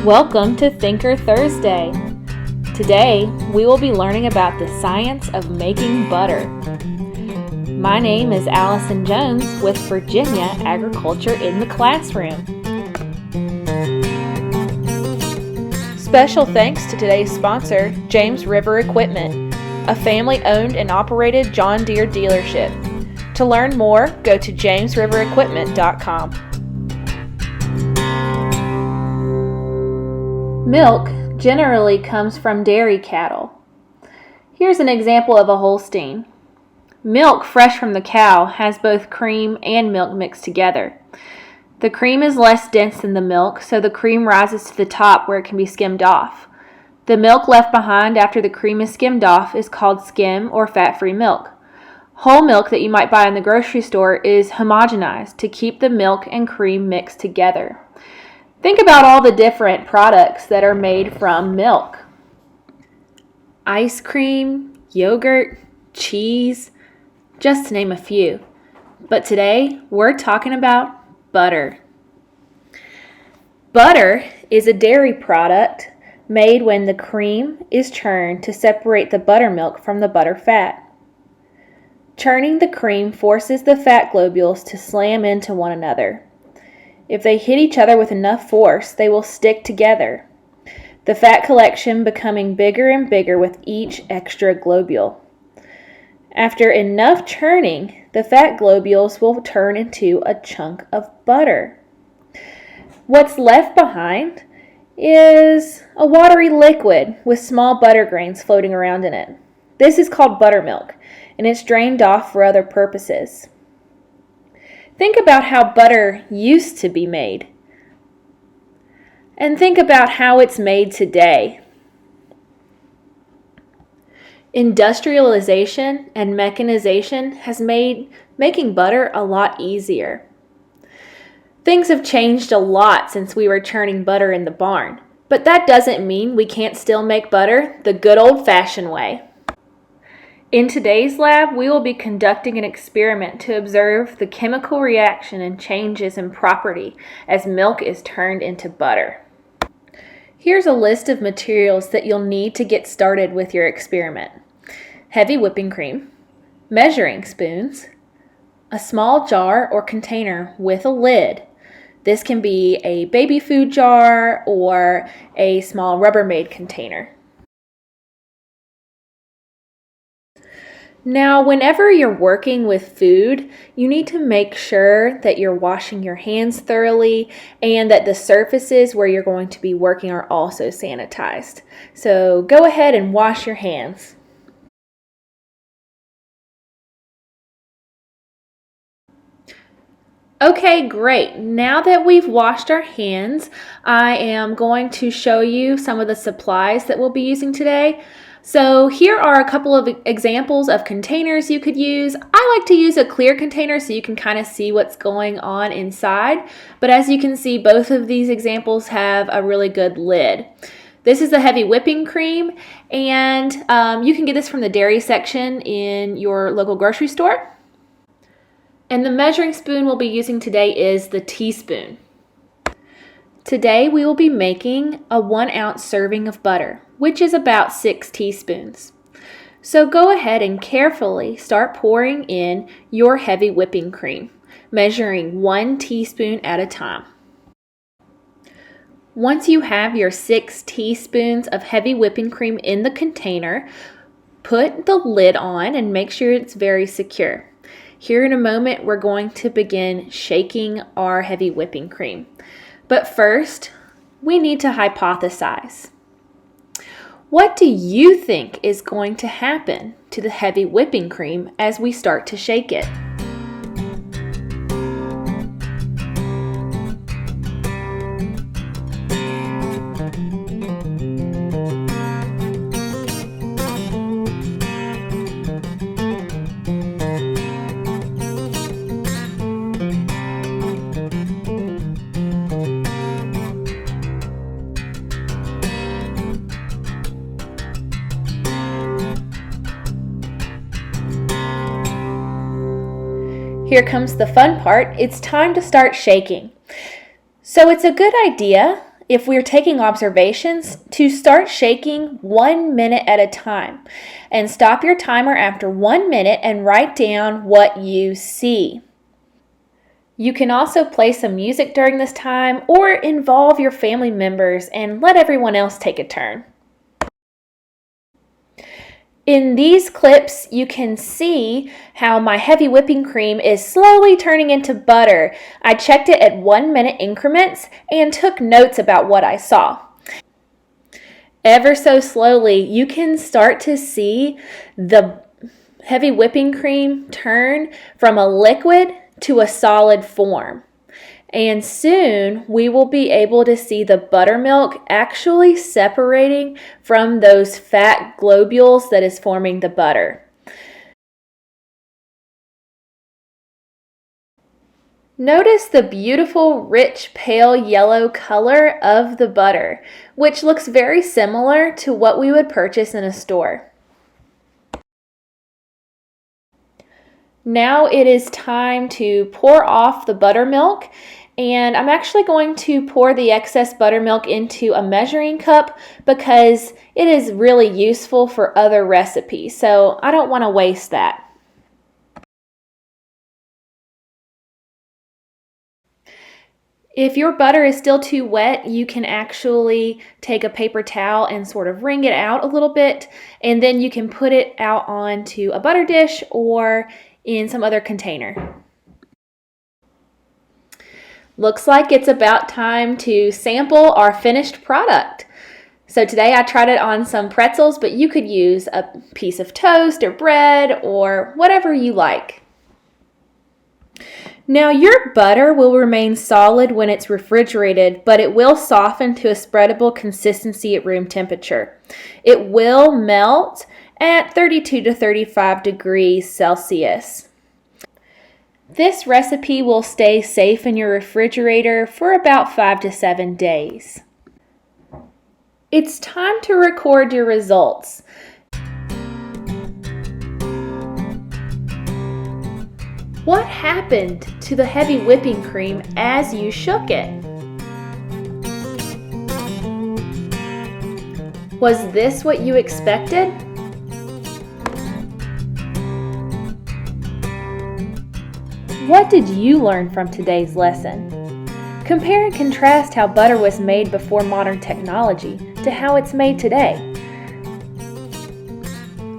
Welcome to Thinker Thursday. Today, we will be learning about the science of making butter. My name is Allison Jones with Virginia Agriculture in the Classroom. Special thanks to today's sponsor, James River Equipment, a family-owned and operated John Deere dealership. To learn more, go to jamesriverequipment.com. Milk generally comes from dairy cattle. Here's an example of a Holstein. Milk fresh from the cow has both cream and milk mixed together. The cream is less dense than the milk, so the cream rises to the top where it can be skimmed off. The milk left behind after the cream is skimmed off is called skim or fat-free milk. Whole milk that you might buy in the grocery store is homogenized to keep the milk and cream mixed together. Think about all the different products that are made from milk. Ice cream, yogurt, cheese, just to name a few. But today, we're talking about butter. Butter is a dairy product made when the cream is churned to separate the buttermilk from the butter fat. Churning the cream forces the fat globules to slam into one another. If they hit each other with enough force, they will stick together, the fat collection becoming bigger and bigger with each extra globule. After enough churning, the fat globules will turn into a chunk of butter. What's left behind is a watery liquid with small butter grains floating around in it. This is called buttermilk, and it's drained off for other purposes. Think about how butter used to be made. And think about how it's made today. Industrialization and mechanization has made making butter a lot easier. Things have changed a lot since we were churning butter in the barn, but that doesn't mean we can't still make butter the good old-fashioned way. In today's lab, we will be conducting an experiment to observe the chemical reaction and changes in property as milk is turned into butter. Here's a list of materials that you'll need to get started with your experiment. Heavy whipping cream, measuring spoons, a small jar or container with a lid. This can be a baby food jar or a small Rubbermaid container. Now, whenever you're working with food, you need to make sure that you're washing your hands thoroughly and that the surfaces where you're going to be working are also sanitized. So go ahead and wash your hands. Okay, great. Now that we've washed our hands, I am going to show you some of the supplies that we'll be using today. So here are a couple of examples of containers you could use. I like to use a clear container so you can kind of see what's going on inside. But as you can see, both of these examples have a really good lid. This is the heavy whipping cream, and you can get this from the dairy section in your local grocery store. And the measuring spoon we'll be using today is the teaspoon. Today we will be making a 1 ounce serving of butter, which is about 6 teaspoons. So go ahead and carefully start pouring in your heavy whipping cream, measuring 1 teaspoon at a time. Once you have your 6 teaspoons of heavy whipping cream in the container, put the lid on and make sure it's very secure. Here in a moment, we're going to begin shaking our heavy whipping cream. But first, we need to hypothesize. What do you think is going to happen to the heavy whipping cream as we start to shake it? Here comes the fun part. It's time to start shaking. So it's a good idea if we're taking observations, to start shaking 1 minute at a time. And stop your timer after 1 minute and write down what you see. You can also play some music during this time or involve your family members and let everyone else take a turn. In these clips, you can see how my heavy whipping cream is slowly turning into butter. I checked it at 1 minute increments and took notes about what I saw. Ever so slowly, you can start to see the heavy whipping cream turn from a liquid to a solid form. And soon we will be able to see the buttermilk actually separating from those fat globules that is forming the butter. Notice the beautiful, rich, pale yellow color of the butter, which looks very similar to what we would purchase in a store. Now it is time to pour off the buttermilk, and I'm actually going to pour the excess buttermilk into a measuring cup because it is really useful for other recipes, so I don't want to waste that. If your butter is still too wet, you can actually take a paper towel and sort of wring it out a little bit, and then you can put it out onto a butter dish or in some other container. Looks like it's about time to sample our finished product. So today I tried it on some pretzels, but you could use a piece of toast or bread or whatever you like. Now your butter will remain solid when it's refrigerated, but it will soften to a spreadable consistency at room temperature. It will melt at 32 to 35 degrees Celsius. This recipe will stay safe in your refrigerator for about 5 to 7 days. It's time to record your results. What happened to the heavy whipping cream as you shook it? Was this what you expected? What did you learn from today's lesson? Compare and contrast how butter was made before modern technology to how it's made today.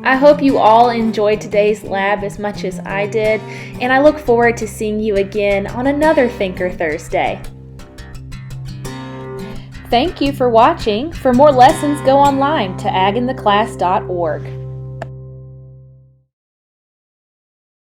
I hope you all enjoyed today's lab as much as I did, and I look forward to seeing you again on another Thinker Thursday. Thank you for watching. For more lessons, go online to agintheclass.org.